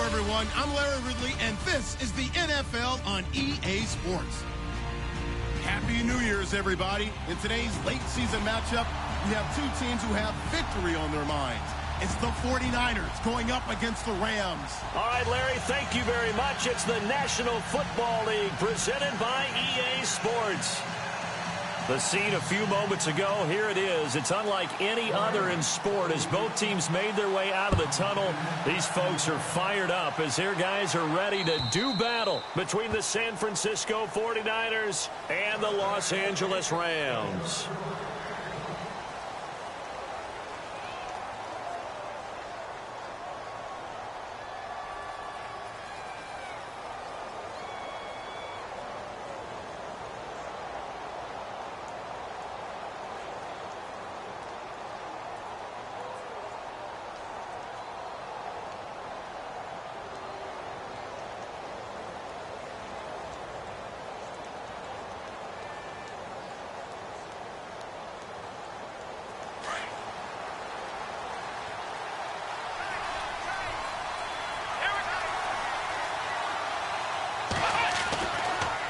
everyone. I'm Larry Ridley, and this is the NFL on EA Sports. Happy New Year's, everybody. In today's late-season matchup, we have two teams who have victory on their minds. It's the 49ers going up against the Rams. All right, Larry, thank you very much. It's the National Football League presented by EA Sports. The scene a few moments ago, here it is. It's unlike any other in sport as both teams made their way out of the tunnel. These folks are fired up as their guys are ready to do battle between the San Francisco 49ers and the Los Angeles Rams.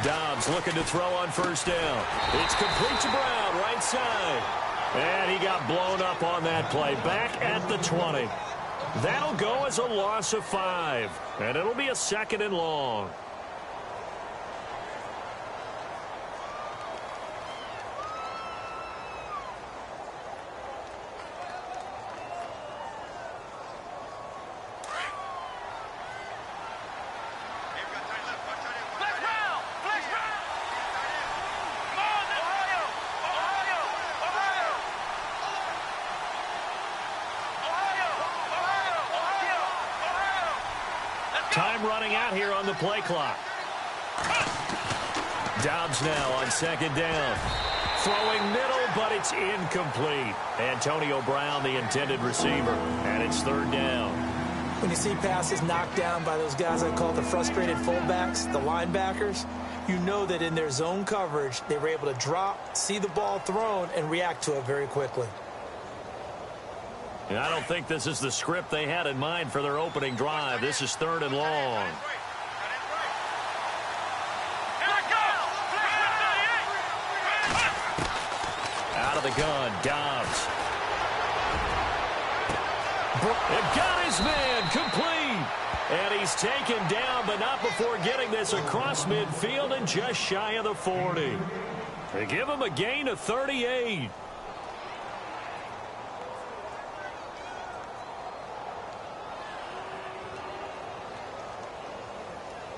Dobbs looking to throw on first down. It's complete to Brown, right side. And he got blown up on that play. Back at the 20. That'll go as a loss of 5. And it'll be a 2nd and long. Time running out here on the play clock. Dobbs now on 2nd down. Throwing middle, but it's incomplete. Antonio Brown, the intended receiver, and it's 3rd down. When you see passes knocked down by those guys I call the frustrated fullbacks, the linebackers, you know that in their zone coverage, they were able to drop, see the ball thrown, and react to it very quickly. I don't think this is the script they had in mind for their opening drive. This is 3rd and long. Out of the gun, Dobbs. And got his man complete. And he's taken down, but not before getting this across midfield and just shy of the 40. They give him a gain of 38.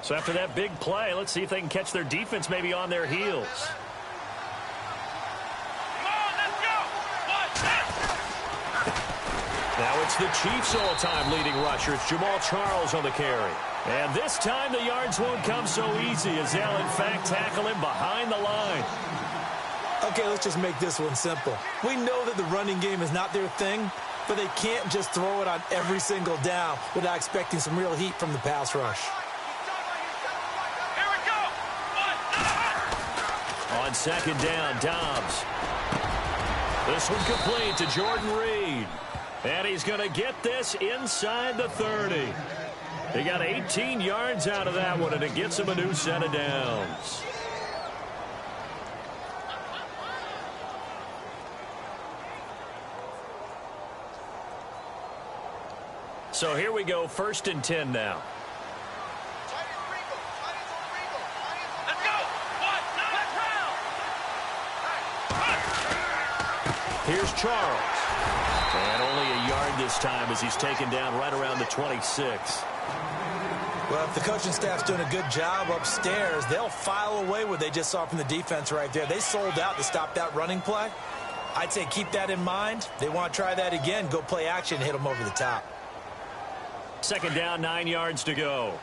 So after that big play, let's see if they can catch their defense maybe on their heels. Now it's the Chiefs' all-time leading rusher. It's Jamal Charles on the carry. And this time the yards won't come so easy as they'll, in fact, tackle him behind the line. Okay, let's just make this one simple. We know that the running game is not their thing, but they can't just throw it on every single down without expecting some real heat from the pass rush. On 2nd down, Dobbs. This one complete to Jordan Reed. And he's going to get this inside the 30. He got 18 yards out of that one, and it gets him a new set of downs. So here we go, 1st and 10 now. Here's Charles. And only a yard this time as he's taken down right around the 26. Well, if the coaching staff's doing a good job upstairs, they'll file away what they just saw from the defense right there. They sold out to stop that running play. I'd say keep that in mind. They want to try that again. Go play action and hit them over the top. 2nd down, 9 yards to go.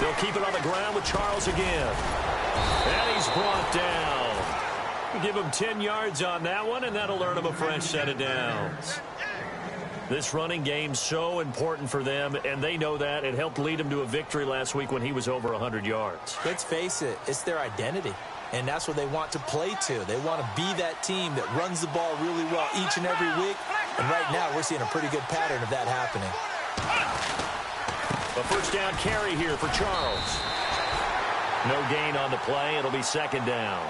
They'll keep it on the ground with Charles again. And he's brought down. Give him 10 yards on that one, and that'll earn him a fresh set of downs. This running game's so important for them, and they know that. It helped lead him to a victory last week when he was over 100 yards. Let's face it, it's their identity. and that's what they want to play to. They want to be that team that runs the ball really well each and every week, and right now we're seeing a pretty good pattern of that happening. A first down carry here for Charles. No gain on the play. It'll be second down.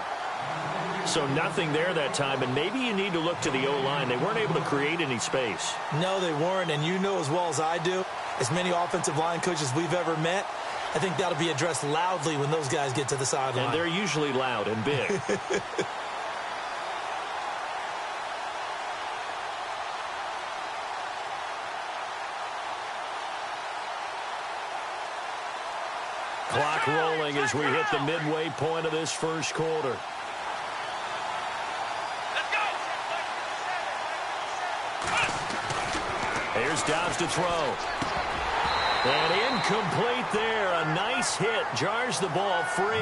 So nothing there that time, and maybe you need to look to the O-line. They weren't able to create any space. No, they weren't, and you know as well as I do, as many offensive line coaches we've ever met, I think that'll be addressed loudly when those guys get to the sideline. And they're usually loud and big. Clock rolling as we hit the midway point of this first quarter. Here's Dobbs to throw. And incomplete there. A nice hit. Jars the ball free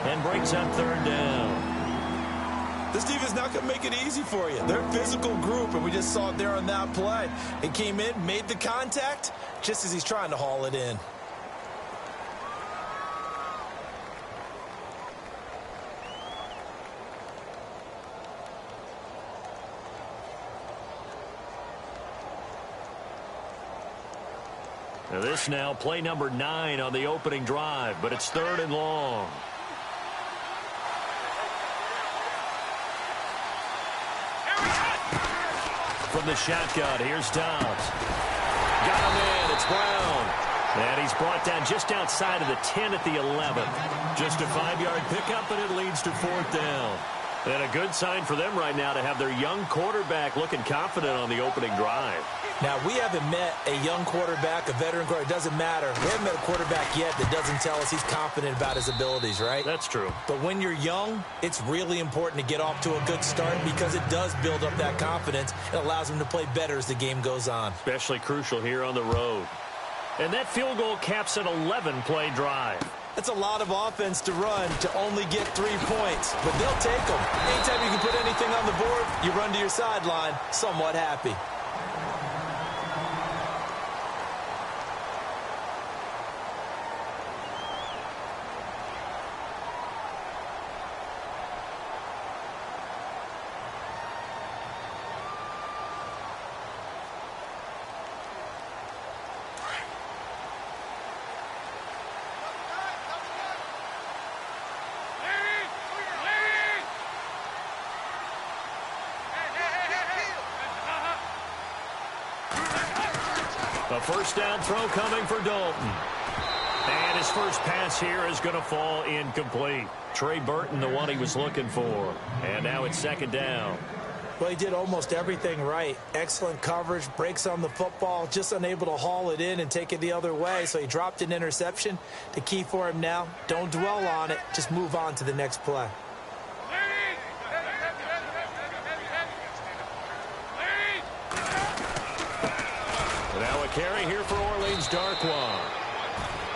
and brings up third down. This defense not going to make it easy for you. They're a physical group, and we just saw it there on that play. It came in, made the contact, just as he's trying to haul it in. Now this now play number 9 on the opening drive, but it's third and long. From the shotgun, here's Dobbs. Got him in, it's Brown. And he's brought down just outside of the 10 at the 11. Just a 5-yard pickup, and it leads to fourth down. And a good sign for them right now to have their young quarterback looking confident on the opening drive. Now, we haven't met a young quarterback, a veteran quarterback. It doesn't matter. We haven't met a quarterback yet that doesn't tell us he's confident about his abilities, right? That's true. But when you're young, it's really important to get off to a good start because it does build up that confidence. It allows him to play better as the game goes on. Especially crucial here on the road. And that field goal caps an 11-play drive. That's a lot of offense to run to only get 3 points, but they'll take them. Anytime you can put anything on the board, you run to your sideline somewhat happy. A first down throw coming for Dalton. And his first pass here is going to fall incomplete. Trey Burton, the one he was looking for. And now it's second down. Well, he did almost everything right. Excellent coverage, breaks on the football, just unable to haul it in and take it the other way. So he dropped an interception. The key for him now, don't dwell on it. Just move on to the next play. Now a carry here for Orleans, Gr8One.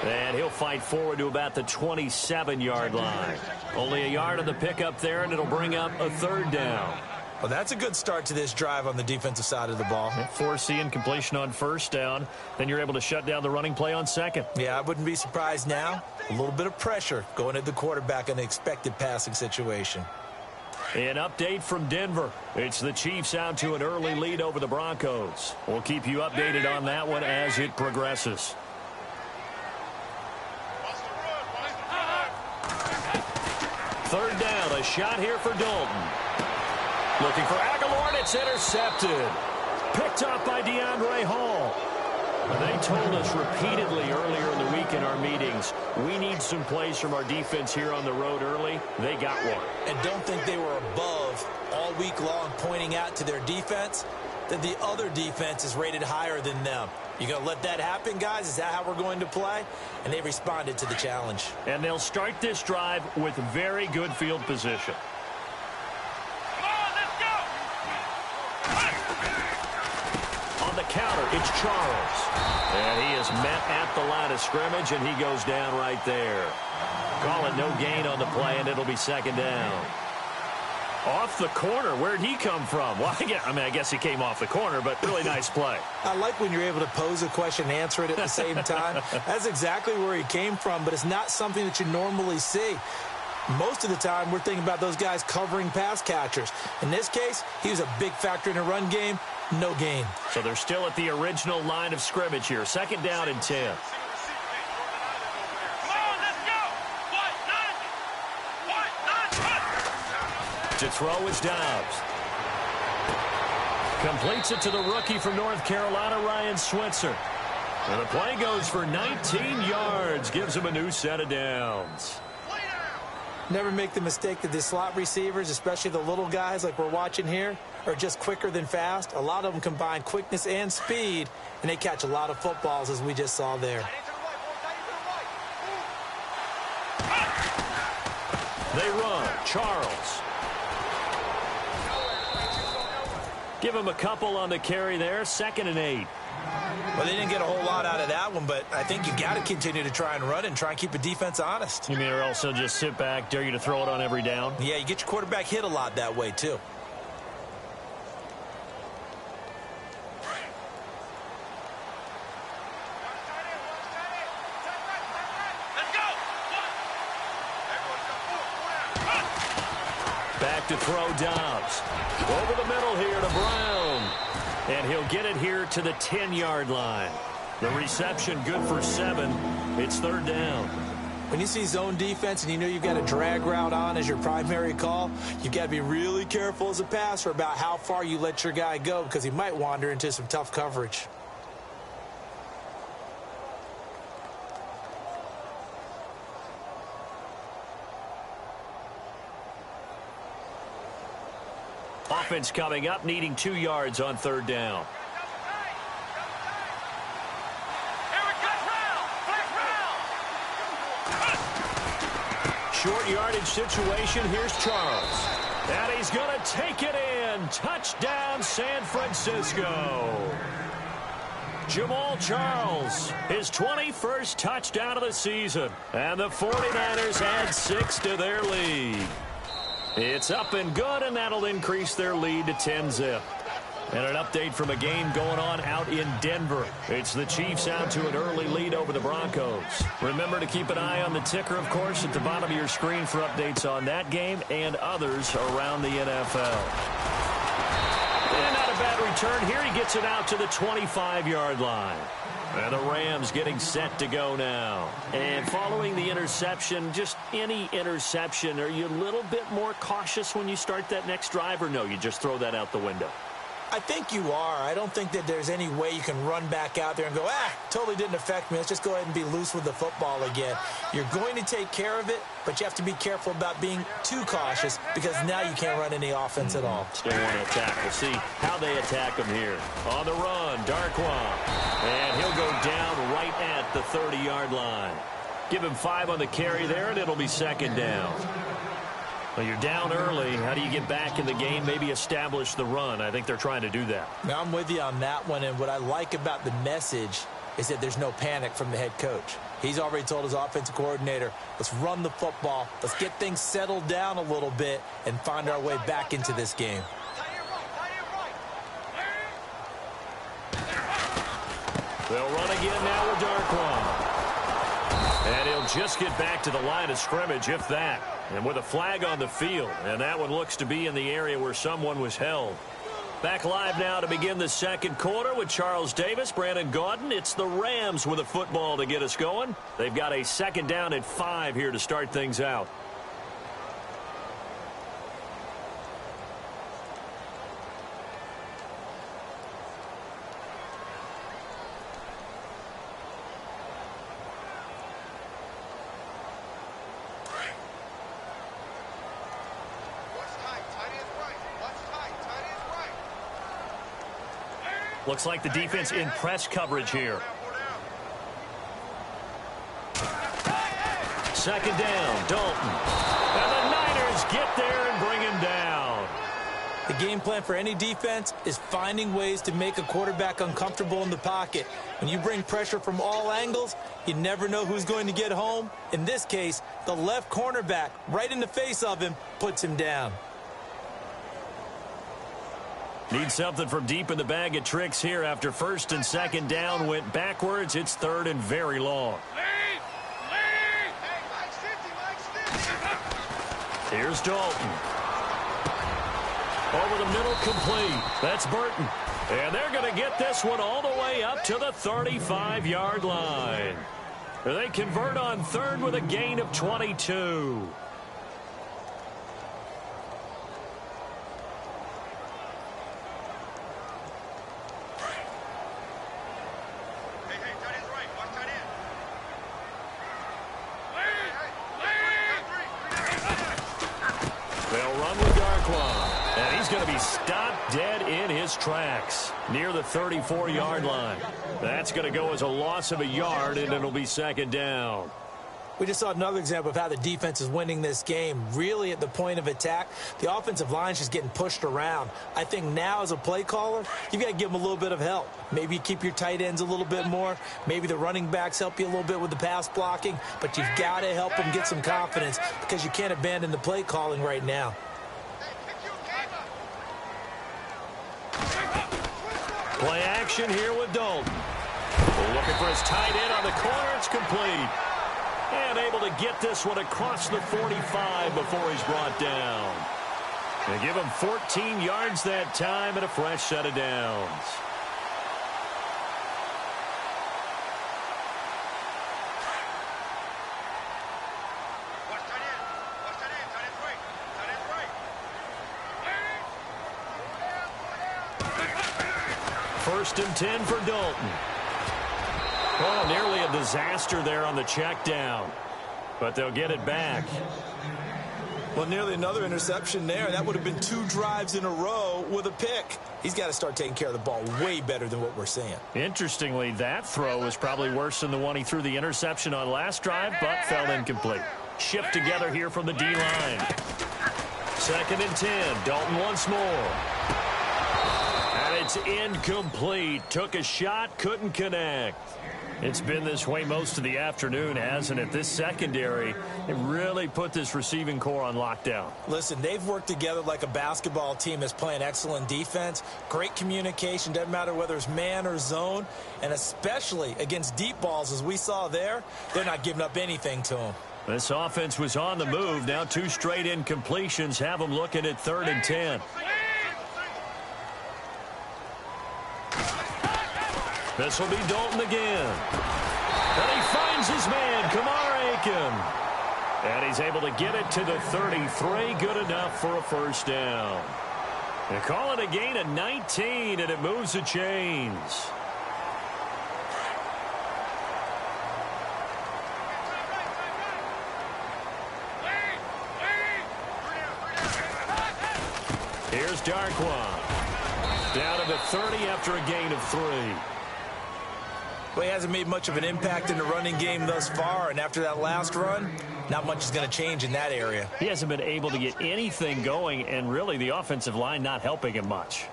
And he'll fight forward to about the 27-yard line. Only a yard on the pickup there, and it'll bring up a third down. Well, that's a good start to this drive on the defensive side of the ball. Forcing completion on first down. Then you're able to shut down the running play on second. Yeah, I wouldn't be surprised now. A little bit of pressure going at the quarterback in an expected passing situation. An update from Denver. It's the Chiefs out to an early lead over the Broncos. We'll keep you updated on that one as it progresses. Third down, a shot here for Dalton. Looking for Aguilar, and it's intercepted. Picked off by DeAndre Hall. They told us repeatedly earlier in the week in our meetings, we need some plays from our defense here on the road early. They got one. And don't think they were above all week long pointing out to their defense that the other defense is rated higher than them. You going to let that happen, guys? Is that how we're going to play? And they responded to the challenge. And they'll start this drive with very good field position. The counter, it's Charles. And he is met at the line of scrimmage, and he goes down right there. Call it no gain on the play, and it'll be second down. Off the corner, where'd he come from? Well, I guess he came off the corner, but really nice play. I like when you're able to pose a question and answer it at the same time. That's exactly where he came from, but it's not something that you normally see. Most of the time, we're thinking about those guys covering pass catchers. In this case, he was a big factor in the run game. No gain. So they're still at the original line of scrimmage here. 2nd down and 10. To throw is Dobbs. Completes it to the rookie from North Carolina, Ryan Switzer. And the play goes for 19 yards. Gives him a new set of downs. Never make the mistake that the slot receivers, especially the little guys like we're watching here, are just quicker than fast. A lot of them combine quickness and speed, and they catch a lot of footballs, as we just saw there. They run. Charles. Give him a couple on the carry there. 2nd and 8. Well, they didn't get a whole lot out of that one, but I think you got to continue to try and run and try and keep a defense honest. You mean or also just sit back, dare you to throw it on every down? Yeah, you get your quarterback hit a lot that way, too. Back to throw Dobbs. Over the middle here to Brown. And he'll get it here to the 10-yard line. The reception good for 7. It's 3rd down. When you see zone defense and you know you've got a drag route on as your primary call, you've got to be really careful as a passer about how far you let your guy go because he might wander into some tough coverage. Offense coming up, needing 2 yards on 3rd down. Short yardage situation. Here's Charles. And he's going to take it in. Touchdown, San Francisco. Jamal Charles, his 21st touchdown of the season. And the 49ers add 6 to their lead. It's up and good, and that'll increase their lead to 10-zip. And an update from a game going on out in Denver. It's the Chiefs out to an early lead over the Broncos. Remember to keep an eye on the ticker, of course, at the bottom of your screen for updates on that game and others around the NFL. And not a bad return here. He gets it out to the 25-yard line. And the Rams getting set to go now. And following the interception, just any interception, are you a little bit more cautious when you start that next drive, or no, you just throw that out the window? I think you are. I don't think that there's any way you can run back out there and go, totally didn't affect me. Let's just go ahead and be loose with the football again. You're going to take care of it, but you have to be careful about being too cautious because now you can't run any offense at all. Still want to attack. We'll see how they attack him here. On the run, Gr8One. And he'll go down right at the 30-yard line. Give him 5 on the carry there, and it'll be 2nd down. Well, you're down early. How do you get back in the game, maybe establish the run? I think they're trying to do that. Now, I'm with you on that one, and what I like about the message is that there's no panic from the head coach. He's already told his offensive coordinator, let's run the football, let's get things settled down a little bit and find our way back into this game. They'll run again now with Gr8One. And he'll just get back to the line of scrimmage, if that. And with a flag on the field. And that one looks to be in the area where someone was held. Back live now to begin the 2nd quarter with Charles Davis, Brandon Gaudin. It's the Rams with a football to get us going. They've got a 2nd down at 5 here to start things out. Looks like the defense in press coverage here. 2nd down, Dalton. And the Niners get there and bring him down. The game plan for any defense is finding ways to make a quarterback uncomfortable in the pocket. When you bring pressure from all angles, you never know who's going to get home. In this case, the left cornerback, right in the face of him, puts him down. Need something from deep in the bag of tricks here after 1st and 2nd down went backwards. It's 3rd and very long. Here's Dalton. Over the middle, complete. That's Burton. And they're going to get this one all the way up to the 35-yard line. They convert on third with a gain of 22. They'll run with Gr8One. And he's going to be stopped dead in his tracks near the 34-yard line. That's going to go as a loss of a yard, and it'll be second down. We just saw another example of how the defense is winning this game. Really at the point of attack, the offensive line is just getting pushed around. I think now as a play caller, you've got to give them a little bit of help. Maybe you keep your tight ends a little bit more. Maybe the running backs help you a little bit with the pass blocking. But you've got to help them get some confidence because you can't abandon the play calling right now. Play action here with Dalton. Looking for his tight end on the corner. It's complete. And able to get this one across the 45 before he's brought down. They give him 14 yards that time and a fresh set of downs. First and 10 for Dalton. Oh, nearly a disaster there on the check down. But they'll get it back. Well, nearly another interception there. That would have been 2 drives in a row with a pick. He's got to start taking care of the ball way better than what we're seeing. Interestingly, that throw was probably worse than the one he threw the interception on last drive, but fell incomplete. Shift together here from the D-line. Second and 10. Dalton once more. And it's incomplete. Took a shot, couldn't connect. It's been this way most of the afternoon, hasn't it? This secondary, it really put this receiving core on lockdown. Listen, they've worked together like a basketball team that's playing excellent defense. Great communication, doesn't matter whether it's man or zone. And especially against deep balls, as we saw there, they're not giving up anything to them. This offense was on the move. Now 2 straight incompletions have them looking at 3rd and 10. This will be Dalton again. And he finds his man, Kamar Aiken. And he's able to get it to the 33. Good enough for a first down. They call it a gain of 19, and it moves the chains. Here's Gr8One. Down to the 30 after a gain of 3. Well, he hasn't made much of an impact in the running game thus far, and after that last run, not much is going to change in that area. He hasn't been able to get anything going, and really the offensive line not helping him much.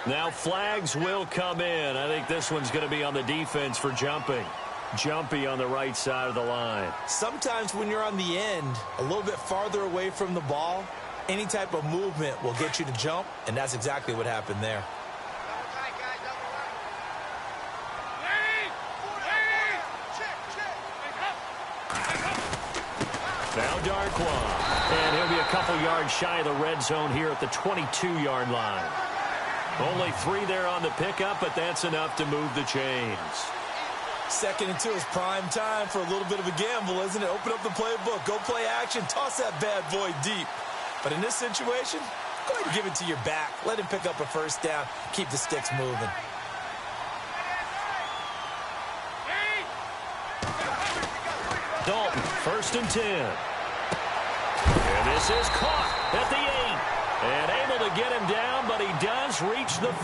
Now flags will come in. I think this one's going to be on the defense for jumping. Jumpy on the right side of the line. Sometimes when you're on the end, a little bit farther away from the ball, any type of movement will get you to jump, and that's exactly what happened there. Now Gr8One. And he'll be a couple yards shy of the red zone here at the 22-yard line. Only 3 there on the pickup, but that's enough to move the chains. 2nd and 2 is prime time for a little bit of a gamble, isn't it? Open up the playbook, go play action, toss that bad boy deep. But in this situation, go ahead and give it to your back. Let him pick up a first down, keep the sticks moving. Dalton, 1st and 10. And this is caught at the 8. And able to get him down, but he does reach the 5.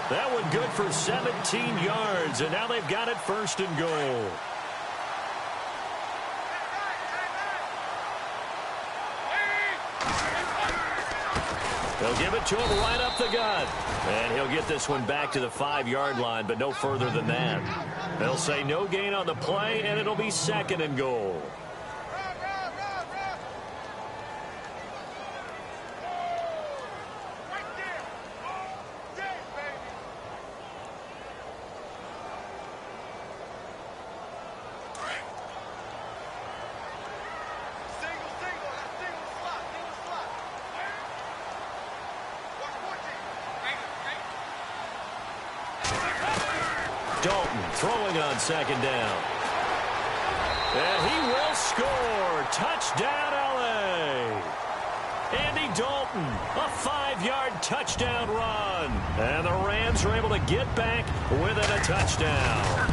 That one good for 17 yards, and now they've got it 1st and goal. They'll give it to him right up the gut. And he'll get this one back to the 5-yard line, but no further than that. They'll say no gain on the play, and it'll be 2nd and goal. throwing on second down. And he will score. Touchdown, L.A. Andy Dalton, a 5-yard touchdown run. And the Rams are able to get back within a touchdown.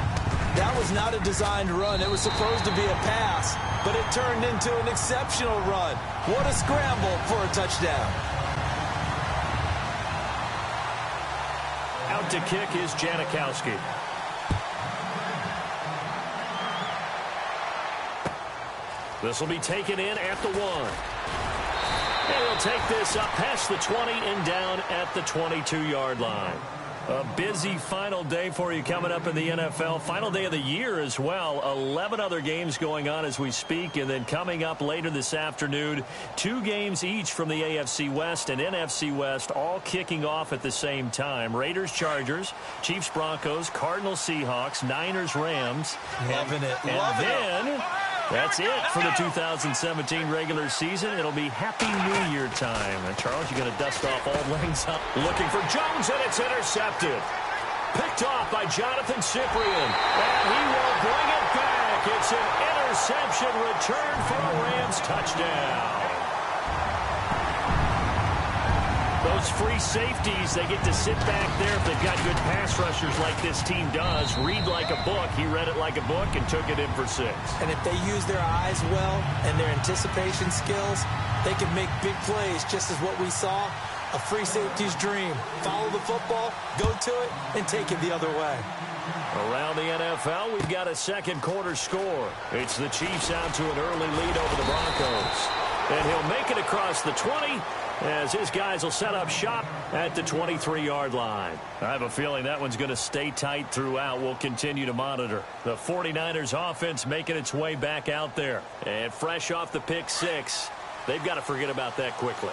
That was not a designed run. It was supposed to be a pass, but it turned into an exceptional run. What a scramble for a touchdown. Out to kick is Janikowski. This will be taken in at the 1. And he'll take this up past the 20 and down at the 22-yard line. A busy final day for you coming up in the NFL. Final day of the year as well. 11 other games going on as we speak. And then coming up later this afternoon, 2 games each from the AFC West and NFC West, all kicking off at the same time. Raiders, Chargers, Chiefs, Broncos, Cardinals, Seahawks, Niners, Rams. Loving it. And then that's it for the 2017 regular season. It'll be Happy New Year time. And Charles, you're going to dust off all lanes up. Looking for Jones, and it's intercepted. Picked off by Jonathan Cyprien. And he will bring it back. It's an interception return for a Rams touchdown. Those free safeties, they get to sit back there if they've got good pass rushers like this team does. Read like a book. He read it like a book and took it in for 6. And if they use their eyes well and their anticipation skills, they can make big plays, just as what we saw. A free safety's dream. Follow the football, go to it, and take it the other way. Around the NFL, we've got a second quarter score. It's the Chiefs out to an early lead over the Broncos. And he'll make it across the 20 as his guys will set up shop at the 23-yard line. I have a feeling that one's going to stay tight throughout. We'll continue to monitor. The 49ers offense making its way back out there. And fresh off the pick 6, they've got to forget about that quickly.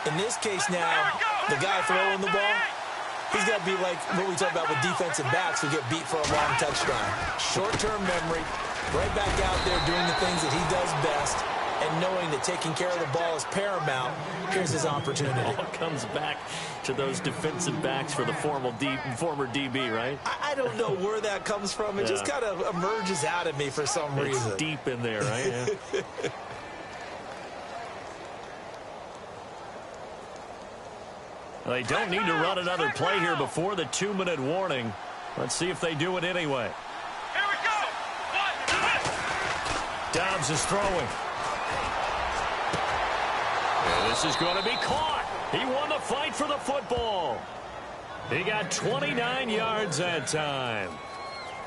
In this case now, the guy throwing the ball, he's got to be like what we talk about with defensive backs who get beat for a long touchdown. Short-term memory, right back out there doing the things that he does best, and knowing that taking care of the ball is paramount. Here's his opportunity. It all comes back to those defensive backs for the former DB, right? I don't know where that comes from. It just kind of emerges out of me for some reason. It's deep in there, right? Yeah. They don't need to run another play here before the 2-minute warning. Let's see if they do it anyway. Here we go. Dobbs is throwing. And this is going to be caught. He won the fight for the football. He got 29 yards that time.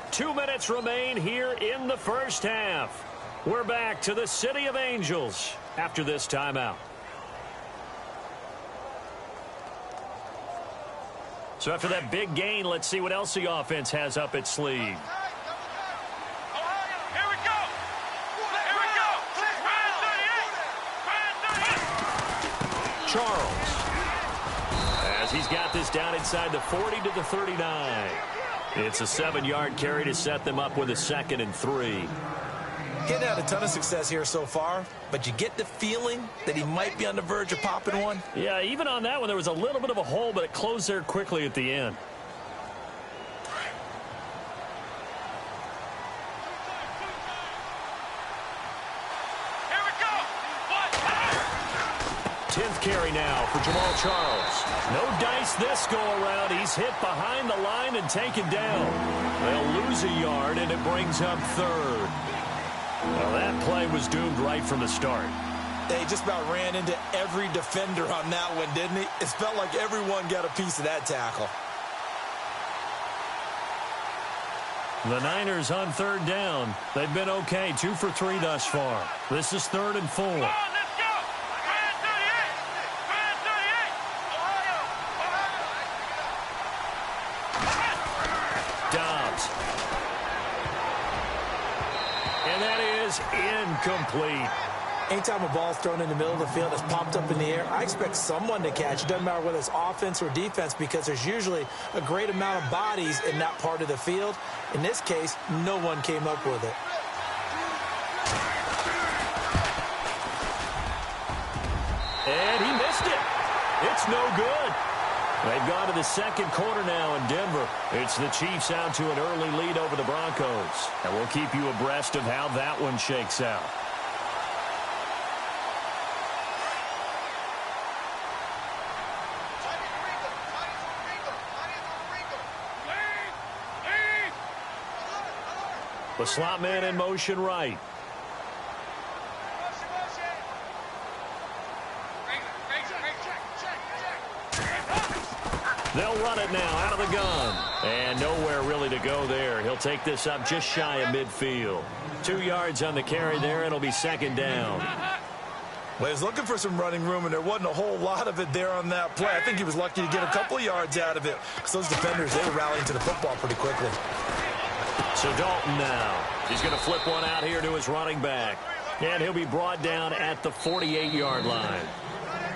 2 minutes remain here in the first half. We're back to the City of Angels after this timeout. So after that big gain, let's see what else the offense has up its sleeve. Here we go. Here we go. Charles, as he's got this down inside the 40 to the 39. It's a 7-yard carry to set them up with a 2nd and 3. He hadn't had a ton of success here so far, but you get the feeling that he might be on the verge of popping one. Yeah, even on that one, there was a little bit of a hole, but it closed there quickly at the end. Here we go. 10th carry now for Jamal Charles. No dice this go around. He's hit behind the line and taken down. They'll lose a yard, and it brings up 3rd. Well, that play was doomed right from the start. They just about ran into every defender on that one, didn't he? It felt like everyone got a piece of that tackle. The Niners on 3rd down. They've been okay, 2 for 3 thus far. This is 3rd and 4. Let's go. Grand 38. Grand 38. Dobbs. And that is incomplete. Anytime a ball's thrown in the middle of the field, it's popped up in the air, I expect someone to catch. It doesn't matter whether it's offense or defense, because there's usually a great amount of bodies in that part of the field. In this case, no one came up with it. And he missed it. It's no good. They've gone to the second quarter now in Denver. It's the Chiefs out to an early lead over the Broncos. And we'll keep you abreast of how that one shakes out. The slot man in motion right. They'll run it now out of the gun. And nowhere really to go there. He'll take this up just shy of midfield. 2 yards on the carry there. It'll be second down. Well, he was looking for some running room, and there wasn't a whole lot of it there on that play. I think he was lucky to get a couple of yards out of it because those defenders, they were rallying to the football pretty quickly. So Dalton now. He's going to flip one out here to his running back. And he'll be brought down at the 48-yard line.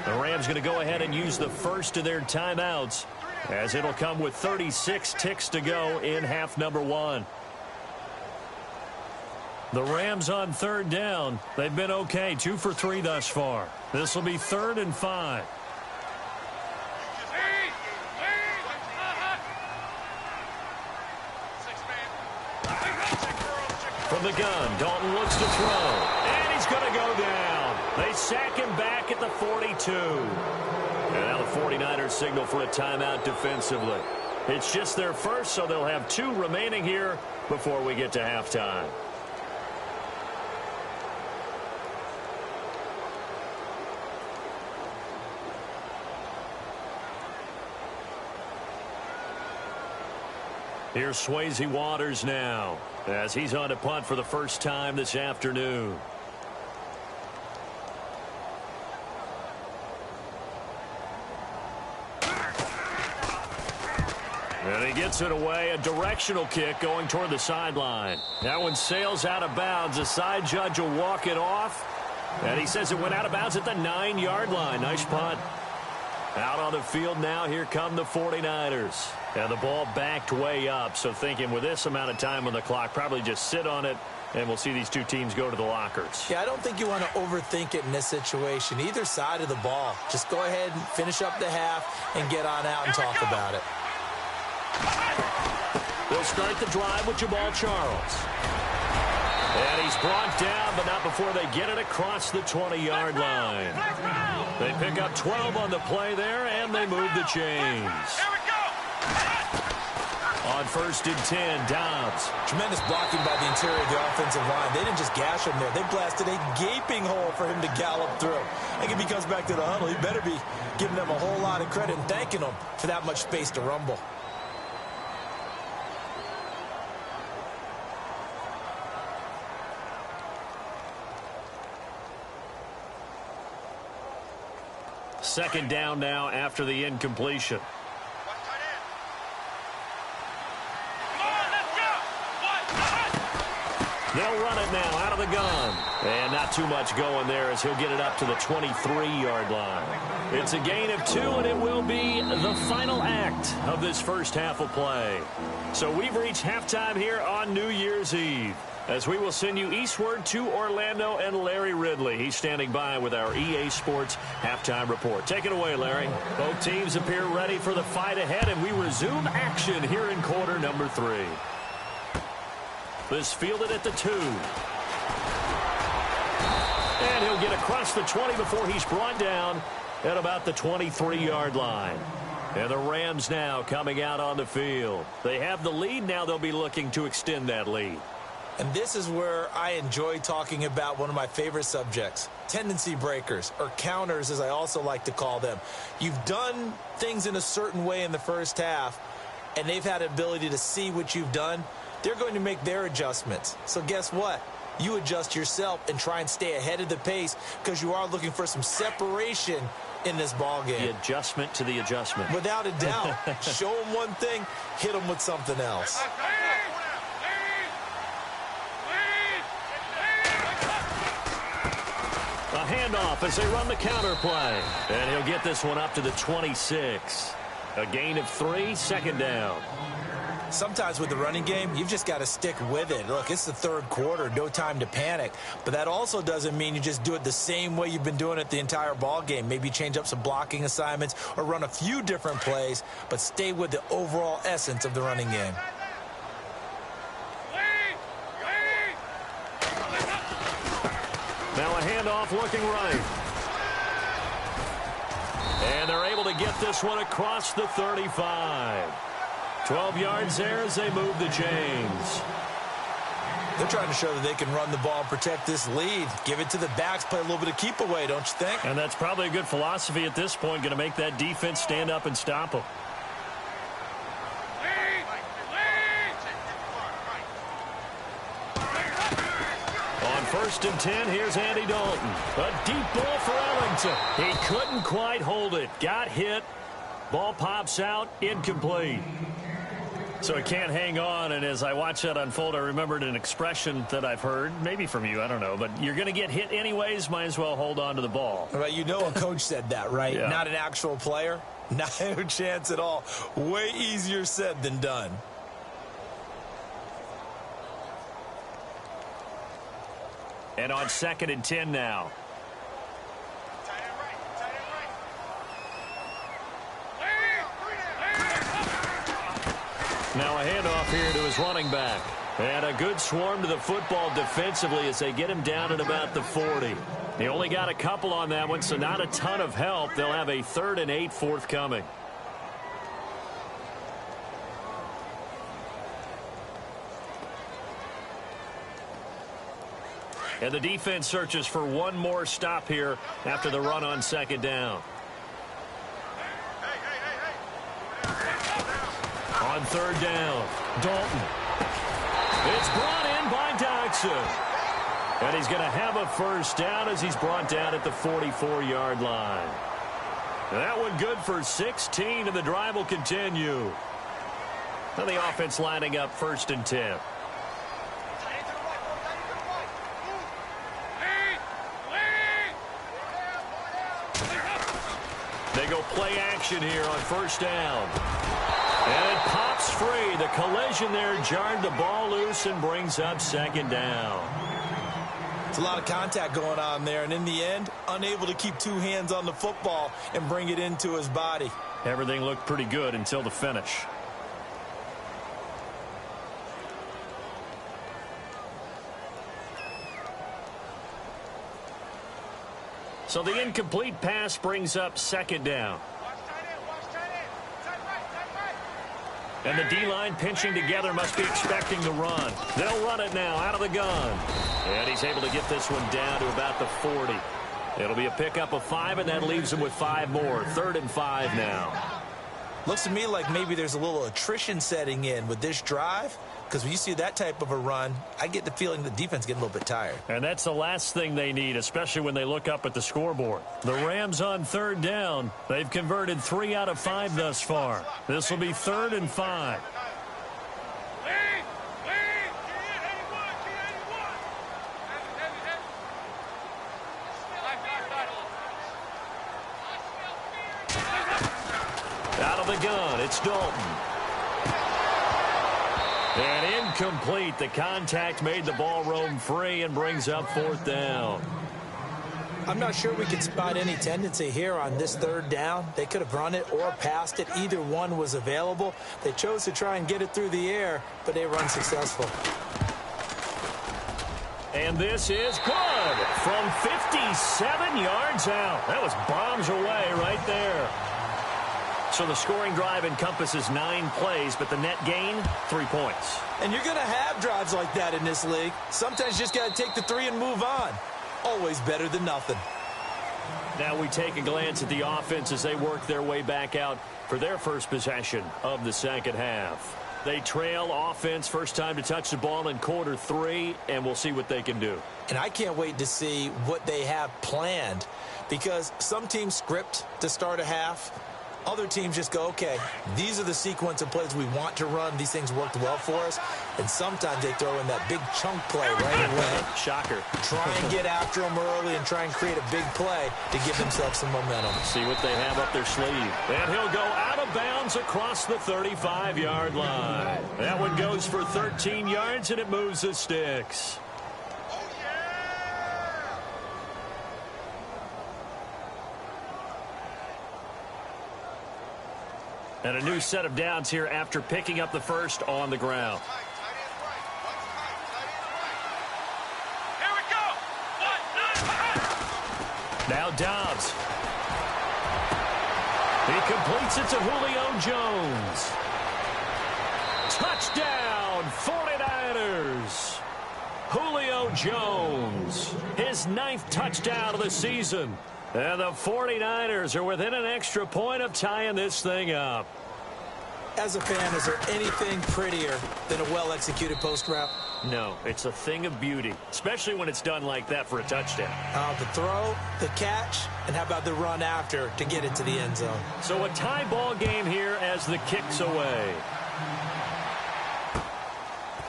The Rams going to go ahead and use the first of their timeouts, as it'll come with 36 ticks to go in half number 1. The Rams on third down. They've been okay, 2 for 3 thus far. This will be 3rd and 5. From the gun, Dalton looks to throw, and he's going to go down. They sack him back at the 42. And now the 49ers signal for a timeout defensively. It's just their first, so they'll have 2 remaining here before we get to halftime. Here's Swayze Waters now, as he's on to punt for the first time this afternoon. And he gets it away, a directional kick going toward the sideline. That one sails out of bounds. The side judge will walk it off, and he says it went out of bounds at the 9-yard line. Nice punt. Out on the field now, here come the 49ers. And the ball backed way up, so thinking with this amount of time on the clock, probably just sit on it, and we'll see these 2 teams go to the lockers. Yeah, I don't think you want to overthink it in this situation. Either side of the ball. Just go ahead and finish up the half and get on out and talk about it. They'll start the drive with Jamal Charles. And he's brought down, but not before they get it across the 20-yard line. They pick up 12 on the play there, and they move the chains. On 1st and 10, Dobbs. Tremendous blocking by the interior of the offensive line. They didn't just gash him there. They blasted a gaping hole for him to gallop through. I think if he comes back to the huddle, he better be giving them a whole lot of credit and thanking them for that much space to rumble. Second down now after the incompletion. They'll run it now out of the gun. And not too much going there as he'll get it up to the 23-yard line. It's a gain of 2, and it will be the final act of this first half of play. So we've reached halftime here on New Year's Eve, as we will send you eastward to Orlando and Larry Ridley. He's standing by with our EA Sports halftime report. Take it away, Larry. Both teams appear ready for the fight ahead, and we resume action here in quarter number 3. This fielded at the 2. And he'll get across the 20 before he's brought down at about the 23-yard line. And the Rams now coming out on the field. They have the lead. Now they'll be looking to extend that lead. And this is where I enjoy talking about one of my favorite subjects, tendency breakers, or counters as I also like to call them. You've done things in a certain way in the first half, and they've had the ability to see what you've done. They're going to make their adjustments. So guess what? You adjust yourself and try and stay ahead of the pace because you are looking for some separation in this ball game. The adjustment to the adjustment. Without a doubt. Show them one thing, hit them with something else. A handoff as they run the counter play. And he'll get this one up to the 26. A gain of 3, second down. Sometimes with the running game, you've just got to stick with it. Look, it's the third quarter, no time to panic. But that also doesn't mean you just do it the same way you've been doing it the entire ball game. Maybe change up some blocking assignments or run a few different plays, but stay with the overall essence of the running game. Now a handoff looking right. And they're able to get this one across the 35. 12 yards there as they move the chains. They're trying to show that they can run the ball and protect this lead. Give it to the backs, play a little bit of keep away, don't you think? And that's probably a good philosophy at this point, going to make that defense stand up and stop them. First and 10, here's Andy Dalton. A deep ball for Ellington. He couldn't quite hold it. Got hit. Ball pops out. Incomplete. So he can't hang on, and as I watch that unfold, I remembered an expression that I've heard, maybe from you, I don't know, but you're going to get hit anyways, might as well hold on to the ball. Right, you know a coach said that, right? Yeah. Not an actual player. No chance at all. Way easier said than done. And on 2nd and 10 now. Now a handoff here to his running back. And a good swarm to the football defensively as they get him down at about the 40. He only got a couple on that one, so not a ton of help. They'll have a 3rd and 8 forthcoming. And the defense searches for one more stop here after the run on 2nd down. On 3rd down, Dalton. It's brought in by Dodson. And he's going to have a first down as he's brought down at the 44-yard line. And that one good for 16, and the drive will continue. Now the offense lining up 1st and 10. They go play action here on 1st down. And it pops free. The collision there jarred the ball loose and brings up 2nd down. It's a lot of contact going on there, and in the end, unable to keep two hands on the football and bring it into his body. Everything looked pretty good until the finish. So the incomplete pass brings up 2nd down. And the D-line pinching together must be expecting the run. They'll run it now out of the gun. And he's able to get this one down to about the 40. It'll be a pickup of 5, and that leaves him with 5 more. 3rd and 5 now. Looks to me like maybe there's a little attrition setting in with this drive, because when you see that type of a run, I get the feeling the defense getting a little bit tired. And that's the last thing they need, especially when they look up at the scoreboard. The Rams on 3rd down. They've converted 3 out of 5 thus far. This will be 3rd and 5. Out of the gun, it's Dalton. And incomplete. The contact made the ball roam free and brings up 4th down. I'm not sure we can spot any tendency here on this 3rd down. They could have run it or passed it. Either one was available. They chose to try and get it through the air, but they were unsuccessful. And this is good from 57 yards out. That was bombs away right there. So the scoring drive encompasses 9 plays, but the net gain, 3 points. And you're going to have drives like that in this league. Sometimes you just got to take the 3 and move on. Always better than nothing. Now we take a glance at the offense as they work their way back out for their first possession of the 2nd half. They trail offense, first time to touch the ball in quarter 3, and we'll see what they can do. And I can't wait to see what they have planned, because some teams script to start a half. Other teams just go, okay, these are the sequence of plays we want to run. These things worked well for us. And sometimes they throw in that big chunk play right away. Shocker. Try and get after them early and try and create a big play to give themselves some momentum. See what they have up their sleeve. And he'll go out of bounds across the 35-yard line. That one goes for 13 yards, and it moves the sticks. And a new set of downs here after picking up the first on the ground. Here we go. Now Dobbs. He completes it to Julio Jones. Touchdown, 49ers. Julio Jones, his 9th touchdown of the season. And the 49ers are within an extra point of tying this thing up. As a fan, is there anything prettier than a well-executed post route? No, it's a thing of beauty, especially when it's done like that for a touchdown. The throw, the catch, and how about the run after to get it to the end zone? So a tie ball game here as the kick's away.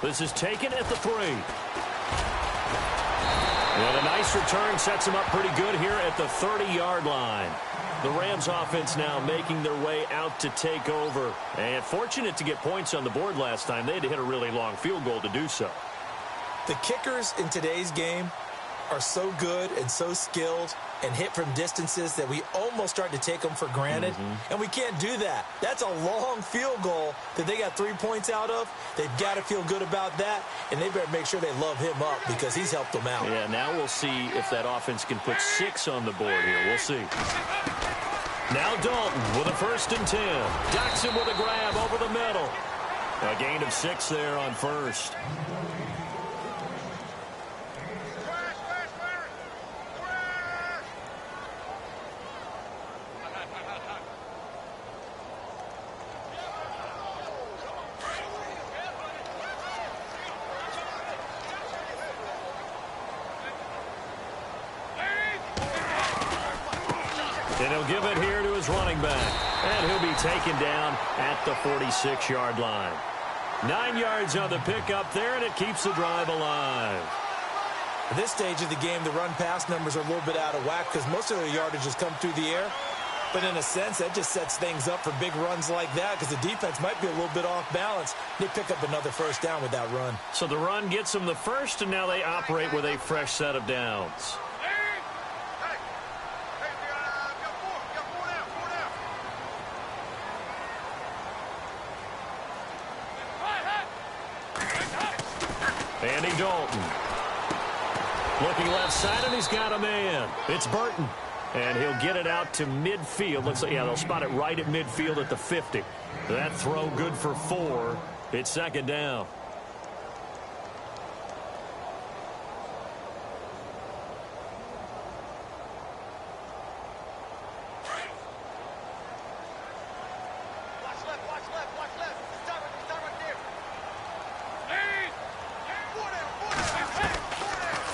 This is taken at the 3. And a nice return sets him up pretty good here at the 30-yard line. The Rams offense now making their way out to take over. And fortunate to get points on the board last time. They had to hit a really long field goal to do so. The kickers in today's game are so good and so skilled and hit from distances that we almost start to take them for granted. And we can't do that. That's a long field goal that they got 3 points out of. They've got to feel good about that, and they better make sure they love him up because he's helped them out. Yeah, now we'll see if that offense can put 6 on the board here. We'll see. Now Dalton with a 1st and 10. Jackson with a grab over the middle. A gain of 6 there on 1st. And he'll give it here to his running back. And he'll be taken down at the 46-yard line. 9 yards on the pickup there, and it keeps the drive alive. At this stage of the game, the run-pass numbers are a little bit out of whack because most of their yardage has come through the air. But in a sense, that just sets things up for big runs like that because the defense might be a little bit off balance. They pick up another 1st down with that run. So the run gets them the 1st, and now they operate with a fresh set of downs. Andy Dalton. Looking left side, and he's got a man. It's Burton. And he'll get it out to midfield. Looks like, yeah, they'll spot it right at midfield at the 50. That throw good for 4. It's 2nd down.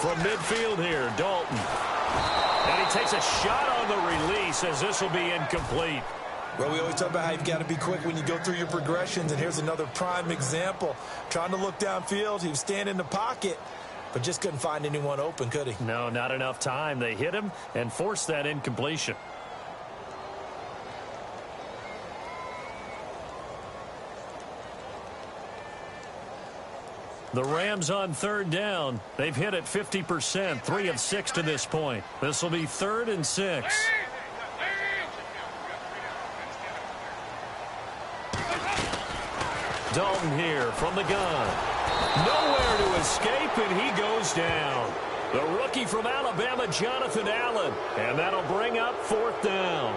From midfield here, Dalton. And he takes a shot on the release as this will be incomplete. Well, we always talk about how you've got to be quick when you go through your progressions, and here's another prime example. Trying to look downfield, he was standing in the pocket, but just couldn't find anyone open, could he? No, not enough time. They hit him and forced that incompletion. The Rams on 3rd down. They've hit it 50%, 3 of 6 to this point. This will be 3rd and 6. Dalton here from the gun. Nowhere to escape, and he goes down. The rookie from Alabama, Jonathan Allen. And that'll bring up 4th down.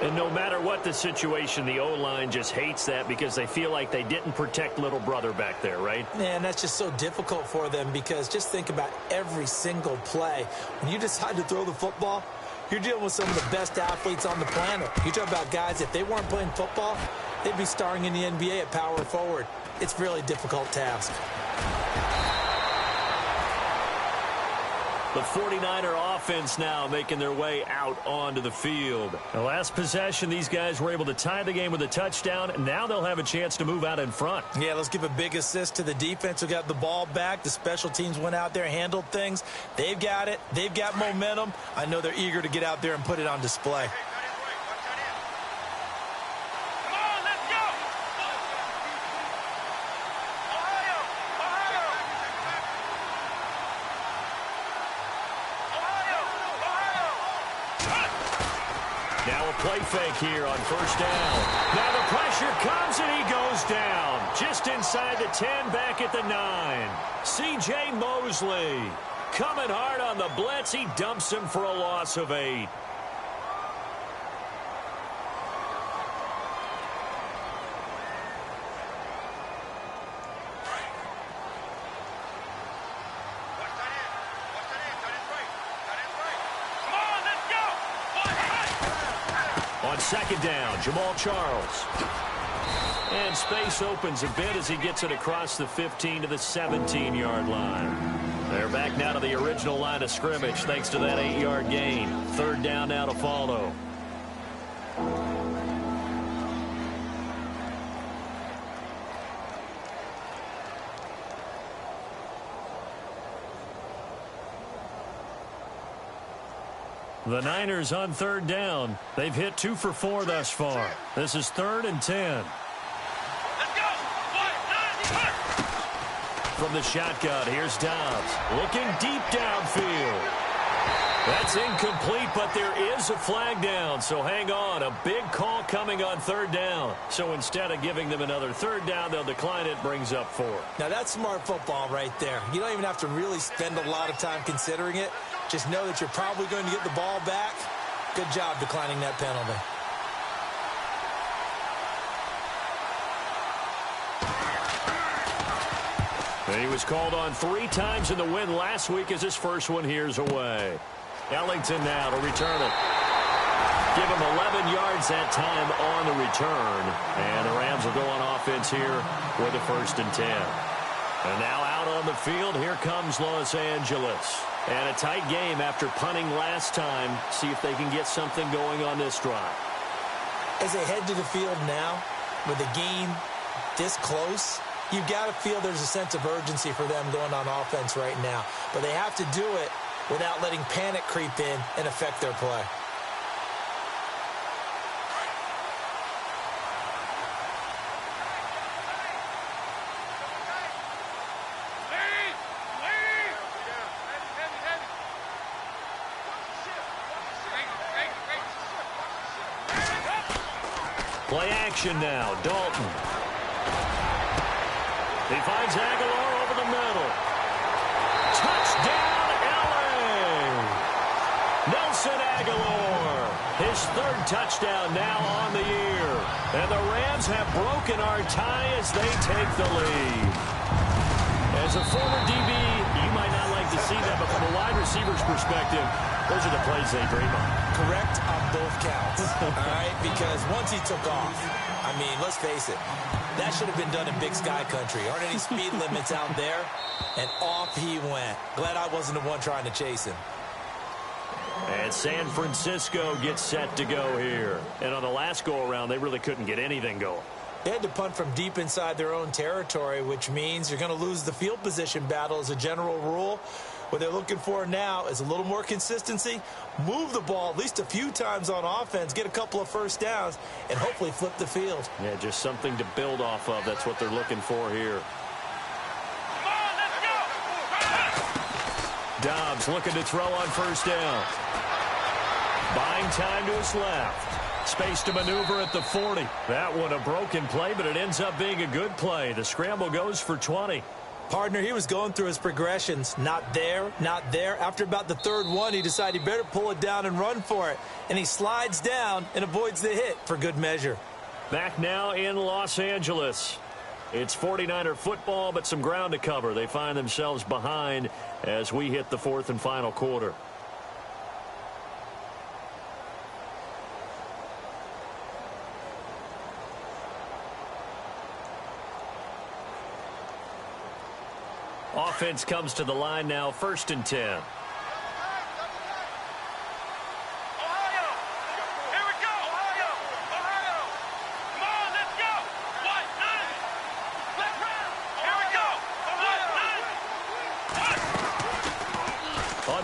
And no matter what the situation, the O-line just hates that because they feel like they didn't protect little brother back there, right? Man, that's just so difficult for them because just think about every single play. When you decide to throw the football, you're dealing with some of the best athletes on the planet. You talk about guys, if they weren't playing football, they'd be starring in the NBA at power forward. It's a really difficult task. The 49er offense now making their way out onto the field. The last possession, these guys were able to tie the game with a touchdown. Now they'll have a chance to move out in front. Yeah, let's give a big assist to the defense who got the ball back. The special teams went out there, handled things. They've got it. They've got momentum. I know they're eager to get out there and put it on display. Now a play fake here on first down. Now the pressure comes and he goes down. Just inside the 10, back at the 9. C.J. Mosley coming hard on the blitz. He dumps him for a loss of 8. On second down, Jamal Charles. And space opens a bit as he gets it across the 15 to the 17-yard line. They're back now to the original line of scrimmage thanks to that 8-yard gain. Third down now to follow. The Niners on third down. They've hit 2 for 4 thus far. This is 3rd and 10. Let's go. 1, 2, 3. From the shotgun, here's Dobbs. Looking deep downfield. That's incomplete, but there is a flag down, so hang on. A big call coming on third down. So instead of giving them another third down, they'll decline it, brings up 4. Now, that's smart football right there. You don't even have to really spend a lot of time considering it. Just know that you're probably going to get the ball back. Good job declining that penalty. He was called on 3 times in the win last week as his first one here's away. Ellington now to return it. Give him 11 yards that time on the return. And the Rams will go on offense here with a 1st and 10. And now out on the field, here comes Los Angeles. And a tight game after punting last time. See if they can get something going on this drive. As they head to the field now, with the game this close, you've got to feel there's a sense of urgency for them going on offense right now. But they have to do it without letting panic creep in and affect their play. Play action now. Dalton. He finds Aguilar over the middle. Touchdown, L.A. Nelson Aguilar. His 3rd touchdown now on the year. And the Rams have broken our tie as they take the lead. As a former DB, you might not like to see that, but from a wide receiver's perspective, those are the plays they dream of. Correct on both counts. All right, because once he took off, I mean, let's face it, that should have been done in Big Sky Country. Aren't any speed limits out there? And off he went. Glad I wasn't the one trying to chase him. And San Francisco gets set to go here. And on the last go-around, they really couldn't get anything going. They had to punt from deep inside their own territory, which means you're going to lose the field position battle as a general rule. What they're looking for now is a little more consistency, move the ball at least a few times on offense, get a couple of first downs, and hopefully flip the field. Yeah, just something to build off of. That's what they're looking for here. Come on, let's go. Dobbs looking to throw on first down. Buying time to his left. Space to maneuver at the 40. That one a broken play, but it ends up being a good play. The scramble goes for 20. Partner, he was going through his progressions. Not there, not there. After about the 3rd one, he decided he better pull it down and run for it. And he slides down and avoids the hit for good measure. Back now in Los Angeles. It's 49er football, but some ground to cover. They find themselves behind as we hit the 4th and final quarter. Offense comes to the line now, 1st and 10.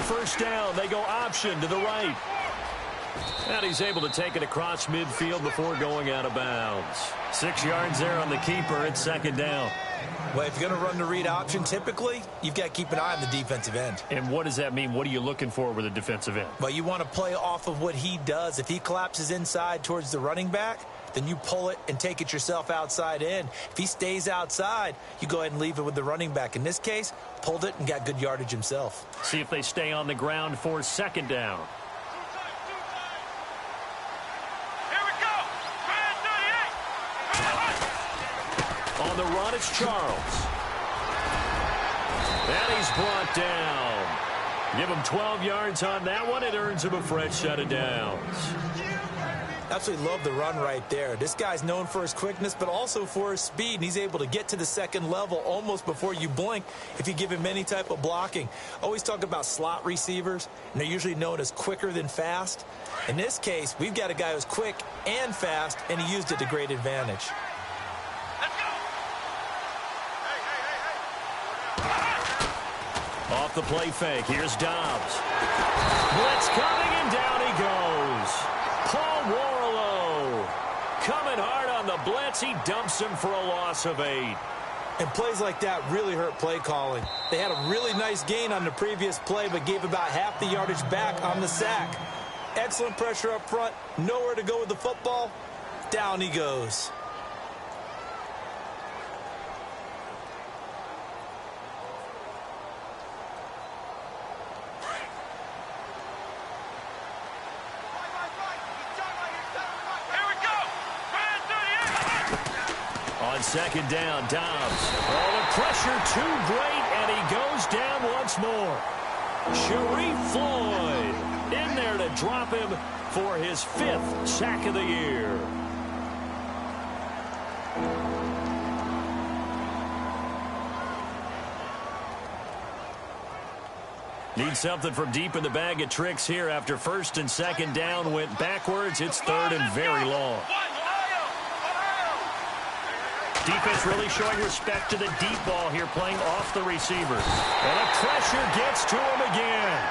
first down. They go option to the right. And he's able to take it across midfield before going out of bounds. 6 yards there on the keeper. It's second down. Well, if you're going to run the read option, typically, you've got to keep an eye on the defensive end. And what does that mean? What are you looking for with a defensive end? Well, you want to play off of what he does. If he collapses inside towards the running back, then you pull it and take it yourself outside in. If he stays outside, you go ahead and leave it with the running back. In this case, pulled it and got good yardage himself. See if they stay on the ground for second down. On the run, it's Charles. And he's brought down. Give him 12 yards on that one. It earns him a fresh set of downs. Absolutely love the run right there. This guy's known for his quickness, but also for his speed. And he's able to get to the second level almost before you blink if you give him any type of blocking. Always talk about slot receivers, and they're usually known as quicker than fast. In this case, we've got a guy who's quick and fast, and he used it to great advantage. Off the play fake, here's Dobbs. Blitz coming, and down he goes. Paul Warlow coming hard on the blitz. He dumps him for a loss of 8. And plays like that really hurt play calling. They had a really nice gain on the previous play, but gave about half the yardage back on the sack. Excellent pressure up front. Nowhere to go with the football. Down he goes. On second down, Dobbs. Oh, the pressure too great, and he goes down once more. Sharif Floyd in there to drop him for his 5th sack of the year. Need something from deep in the bag of tricks here after first and second down went backwards. It's third and very long. Defense really showing respect to the deep ball here, playing off the receivers. And the pressure gets to him again.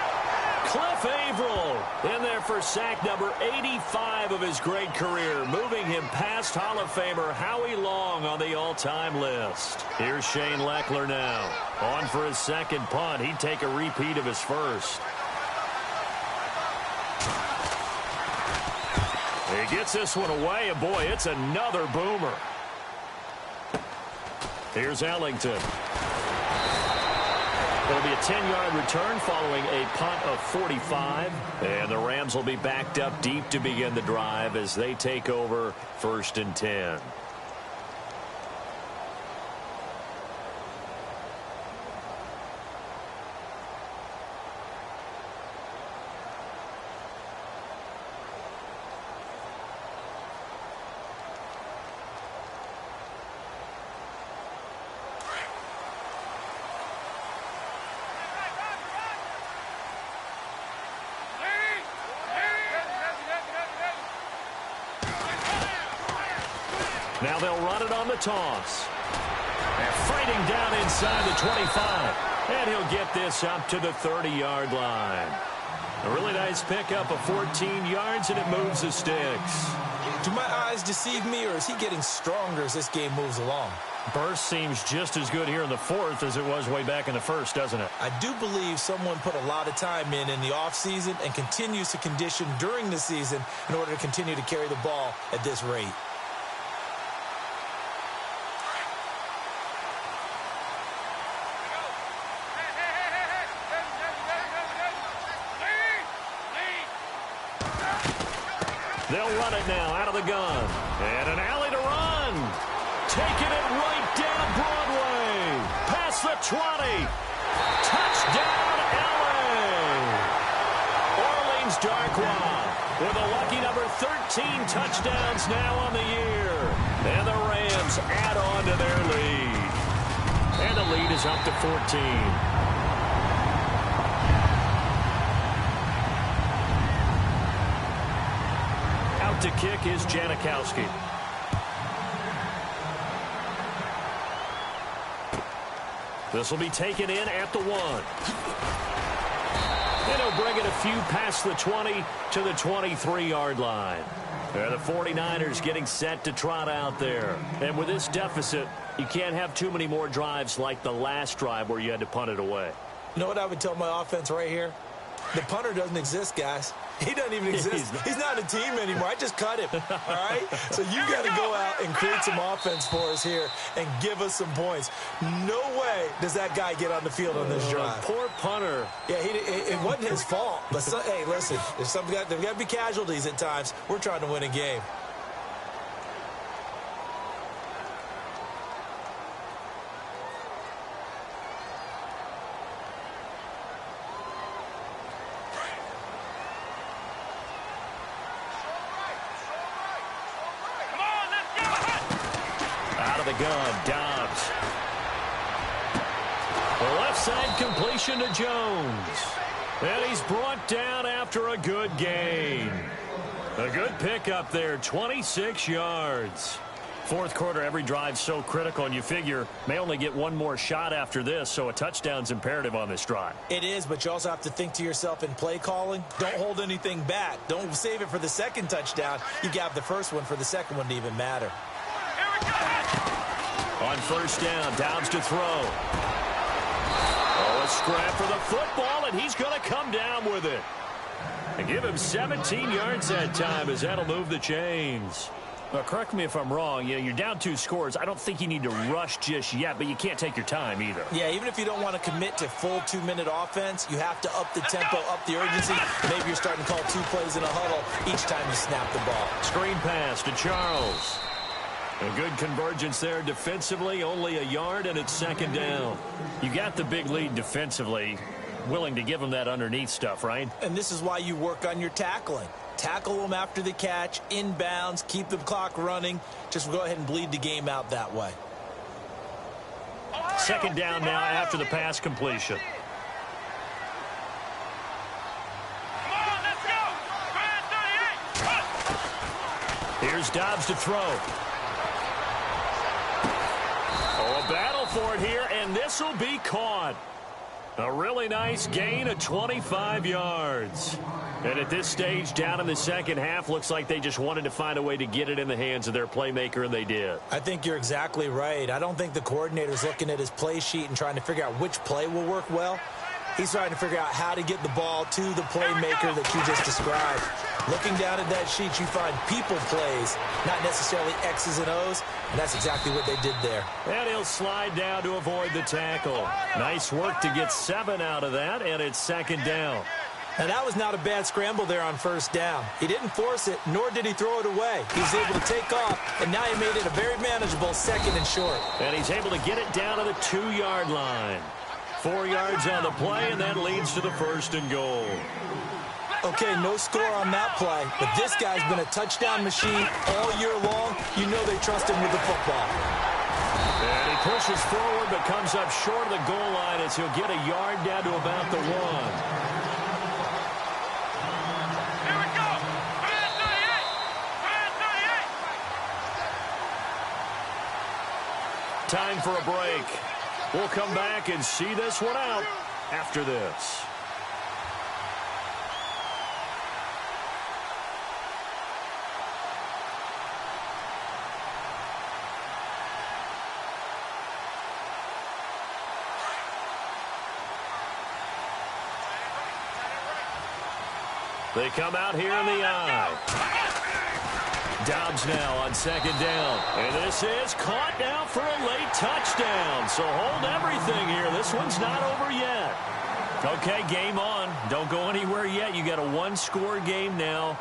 Cliff Averill in there for sack number 85 of his great career, moving him past Hall of Famer Howie Long on the all-time list. Here's Shane Leckler now. On for his second punt. He'd take a repeat of his first. He gets this one away, and boy, it's another boomer. Here's Ellington. It'll be a 10-yard return following a punt of 45. And the Rams will be backed up deep to begin the drive as they take over first and 10. Now they'll run it on the toss. And fighting down inside the 25. And he'll get this up to the 30-yard line. A really nice pickup of 14 yards, and it moves the sticks. Do my eyes deceive me, or is he getting stronger as this game moves along? Burst seems just as good here in the 4th as it was way back in the 1st, doesn't it? I do believe someone put a lot of time in the offseason and continues to condition during the season in order to continue to carry the ball at this rate. They'll run it now out of the gun. And an alley to run. Taking it right down Broadway. Past the 20. Touchdown, LA. Orleans Gr8One with a lucky number 13 touchdowns now on the year. And the Rams add on to their lead. And the lead is up to 14. To kick is Janikowski. This will be taken in at the 1. And he'll bring it a few past the 20 to the 23-yard line. There, the 49ers getting set to trot out there. And with this deficit, you can't have too many more drives like the last drive where you had to punt it away. You know what I would tell my offense right here? The punter doesn't exist, guys. He doesn't even exist. He's not a team anymore. I just cut him, all right? So you got to go out and create some offense for us here and give us some points. No way does that guy get on the field on this drive. Poor punter. Yeah, it wasn't his fault. But, hey, listen, there's got to be casualties at times. We're trying to win a game. The gun, Dobbs. The left side completion to Jones. And he's brought down after a good gain. A good pickup there, 26 yards. Fourth quarter, every drive so critical, and you figure may only get one more shot after this, so a touchdown's imperative on this drive. It is, but you also have to think to yourself in play calling. Don't hold anything back. Don't save it for the second touchdown. You got the first one for the second one to even matter. On first down, Dobbs to throw. Oh, a scrap for the football, and he's going to come down with it. And give him 17 yards that time as that'll move the chains. Now, correct me if I'm wrong. You're down 2 scores. I don't think you need to rush just yet, but you can't take your time either. Yeah, even if you don't want to commit to full 2-minute offense, you have to up the tempo, up the urgency. Maybe you're starting to call 2 plays in a huddle each time you snap the ball. Screen pass to Charles. A good convergence there defensively, only a yard, and it's second down. You got the big lead defensively, willing to give them that underneath stuff, right? And this is why you work on your tackling. Tackle them after the catch, inbounds, keep the clock running. Just go ahead and bleed the game out that way. Second down now after the pass completion. Here's Dobbs to throw. Oh, a battle for it here, and this will be caught. A really nice gain of 25 yards. And at this stage, down in the second half, looks like they just wanted to find a way to get it in the hands of their playmaker, and they did. I think you're exactly right. I don't think the coordinator's looking at his play sheet and trying to figure out which play will work well. He's trying to figure out how to get the ball to the playmaker that you just described. Looking down at that sheet, you find people plays, not necessarily X's and O's, and that's exactly what they did there. And he'll slide down to avoid the tackle. Nice work to get 7 out of that, and it's second down. Now, that was not a bad scramble there on first down. He didn't force it, nor did he throw it away. He was able to take off, and now he made it a very manageable second and short. And he's able to get it down to the 2-yard line. 4 yards on the play, and that leads to the first and goal. Okay, no score on that play, but this guy's been a touchdown machine all year long. You know they trust him with the football. And he pushes forward but comes up short of the goal line as he'll get a yard down to about the 1. Here we go. 38. Time for a break. We'll come back and see this one out after this. They come out here in the eye. Dobbs now on second down. And this is caught now for a late touchdown. So hold everything here. This one's not over yet. Okay, game on. Don't go anywhere yet. You got a 1-score game now.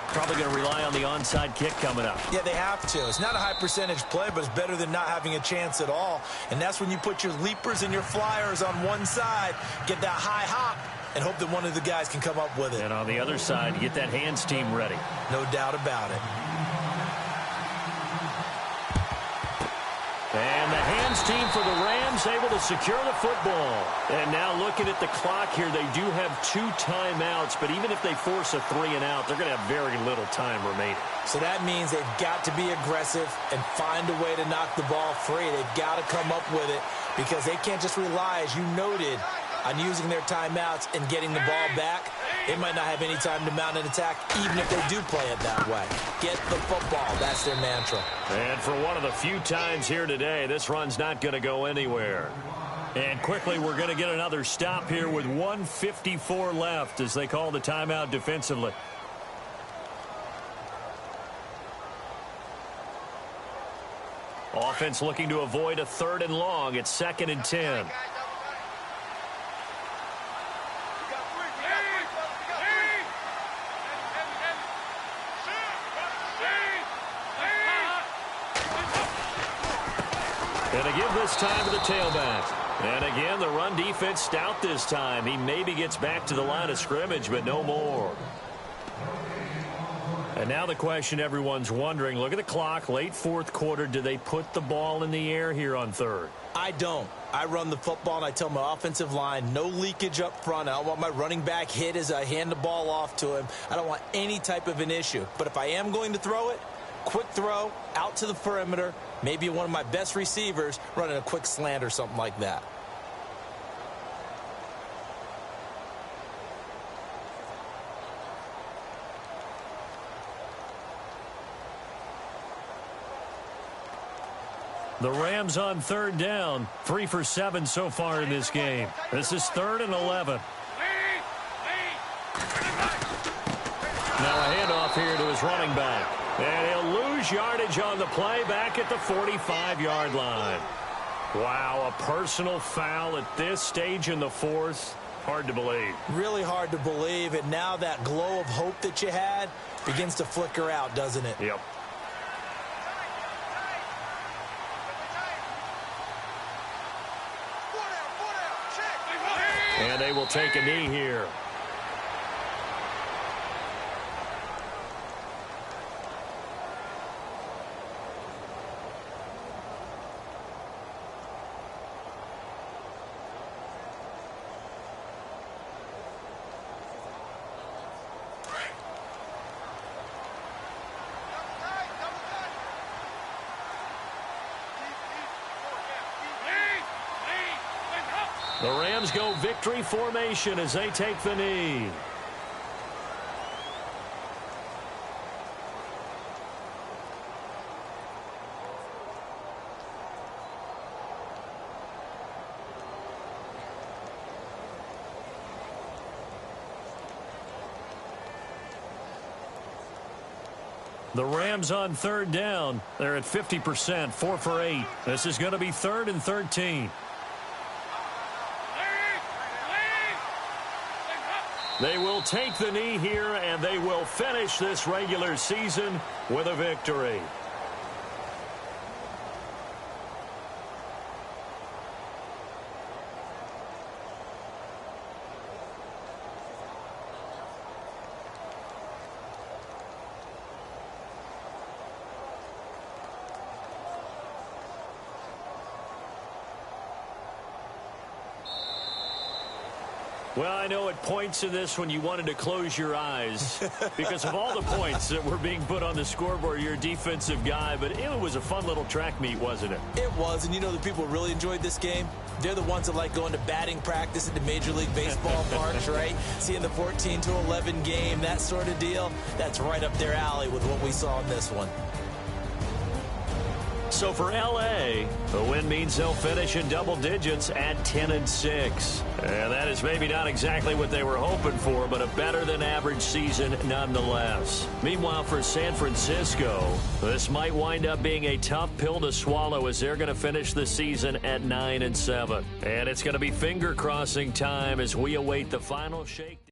Probably going to rely on the onside kick coming up. Yeah, they have to. It's not a high percentage play, but it's better than not having a chance at all. And that's when you put your leapers and your flyers on one side, get that high hop, and hope that one of the guys can come up with it. And on the other side, get that hands team ready. No doubt about it. And the hands team for the Rams able to secure the football. And now looking at the clock here, they do have 2 timeouts, but even if they force a 3 and out, they're going to have very little time remaining. So that means they've got to be aggressive and find a way to knock the ball free. They've got to come up with it because they can't just rely, as you noted, on using their timeouts and getting the ball back. They might not have any time to mount an attack, even if they do play it that way. Get the football. That's their mantra. And for one of the few times here today, this run's not going to go anywhere. And quickly, we're going to get another stop here with 1:54 left as they call the timeout defensively. Offense looking to avoid a 3rd and long. It's 2nd and 10. And to give this time to the tailback. And again, the run defense stout this time. He maybe gets back to the line of scrimmage, but no more. And now the question everyone's wondering, look at the clock, late 4th quarter. Do they put the ball in the air here on 3rd? I don't. I run the football, and I tell my offensive line, no leakage up front. I don't want my running back hit as I hand the ball off to him. I don't want any type of an issue. But if I am going to throw it, quick throw, out to the perimeter, maybe one of my best receivers running a quick slant or something like that. The Rams on 3rd down, 3 for 7 so far in this game. This is 3rd and 11. Now a handoff here to his running back. And he'll lose yardage on the play back at the 45-yard line. Wow, a personal foul at this stage in the 4th. Hard to believe. Really hard to believe. And now that glow of hope that you had begins to flicker out, doesn't it? Yep. And they will take a knee here. The Rams go victory formation as they take the knee. The Rams on 3rd down. They're at 50%, 4 for 8. This is going to be 3rd and 13. They will take the knee here, and they will finish this regular season with a victory. Well, I know at points in this when you wanted to close your eyes because of all the points that were being put on the scoreboard. You're a defensive guy, but it was a fun little track meet, wasn't it? It was, and you know the people who really enjoyed this game? They're the ones that like going to batting practice at the Major League Baseball parks, right? Seeing the 14-11 game, that sort of deal. That's right up their alley with what we saw in this one. So for L.A., the win means they'll finish in double digits at 10-6. And that is maybe not exactly what they were hoping for, but a better-than-average season nonetheless. Meanwhile, for San Francisco, this might wind up being a tough pill to swallow as they're going to finish the season at 9-7. And it's going to be finger-crossing time as we await the final shake.